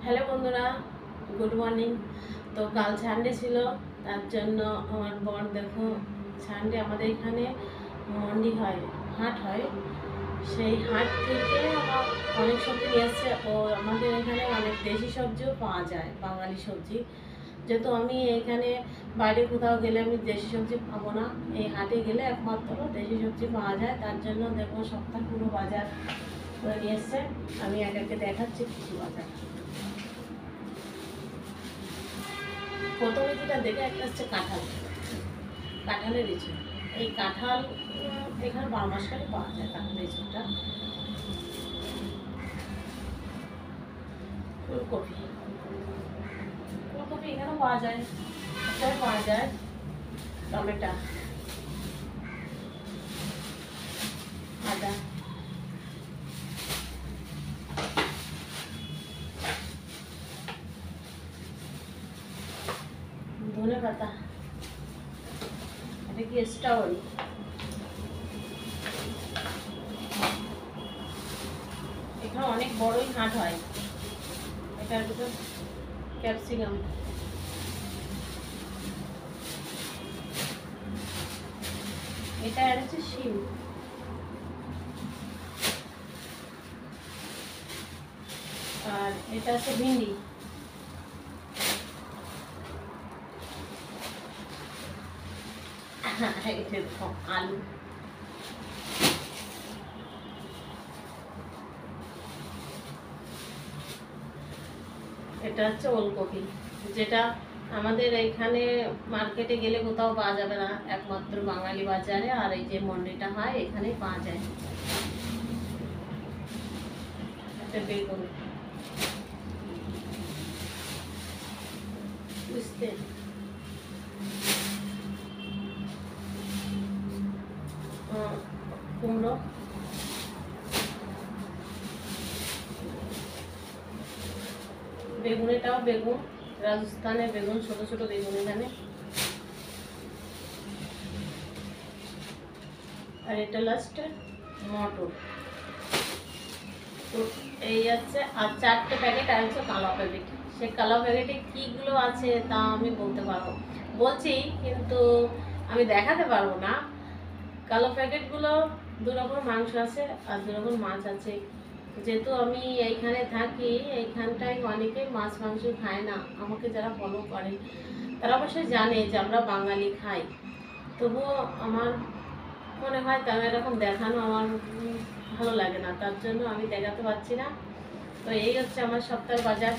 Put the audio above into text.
Hello বন্ধুরা, good morning. তো কাল সানডে ছিল, তার জন্য আমার বর দেখো সানডে আমাদের এখানে মন্ডি হয়, হাট হয়। সেই হাট থেকে আমার অনেক সবজি নিয়ে এসছে। ও আমাদের এখানে অনেক দেশি সবজিও পাওয়া যায়, বাঙালি সবজি। যেহেতু আমি এখানে বাইরে কোথাও গেলে আমি দেশি সবজি পাবো না, এই হাটে গেলে একমাত্র দেশি সবজি পাওয়া যায়। তার জন্য দেখো সপ্তাহ পুরো বাজার করে নিয়ে এসছে। আমি এক একে দেখাচ্ছি কৃষি বাজার। প্রথমে যেটা দেখে একটা হচ্ছে কাঁঠাল, কাঁঠালের লিচু। এই কাঁঠাল এখানে 12 মাস কালে পাওয়া যায় কাঁঠালের লিচুটা। ফুলকপি, ফুলকপি এখানেও পাওয়া যায়, এখানে পাওয়া যায়। টমেটো, আদা, ধনে পাতা, এটা কি স্ট্রবেরি, এখানে অনেক বড়ই হাট হয়। এটার ভিতর ক্যাপসিকাম, এটা হচ্ছে শিম, আর এটা হচ্ছে ভিন্ডি, এটা আলু, এটা হচ্ছে ওলকপি, যেটা আমাদের এখানে মার্কেটে গেলে কোথাও পাওয়া যাবে না, একমাত্র বাঙালি বাজারে আর এই যে মন্ডিটা হয় এখানেই পাওয়া যায়। একটা বেগুন, বুঝতে কুমড়ো, বেগুন, এটাও বেগুন, রাজস্থানের বেগুন, ছোট ছোট বেগুন এখানে। আর এটা লাস্টে মটর। তো এই আছে, আর 4টে প্যাকেট আর হচ্ছে কালো প্যাকেট। সে কালো প্যাকেটে কীগুলো আছে তা আমি বলতে পারবো, বলছি কিন্তু আমি দেখাতে পারবো না। কালো প্যাকেটগুলো 2 রকম মাংস আছে আর 2 রকম মাছ আছে। যেহেতু আমি এইখানে থাকি, এইখানটায় অনেকে মাছ মাংস খায় না। আমাকে যারা ফলো করে তারা অবশ্যই জানে যে আমরা বাঙালি খাই, তবুও আমার মনে হয় তারা এরকম দেখানো আমার ভালো লাগে না, তার জন্য আমি দেখাতে পারছি না। তো এই হচ্ছে আমার সপ্তাহের বাজার।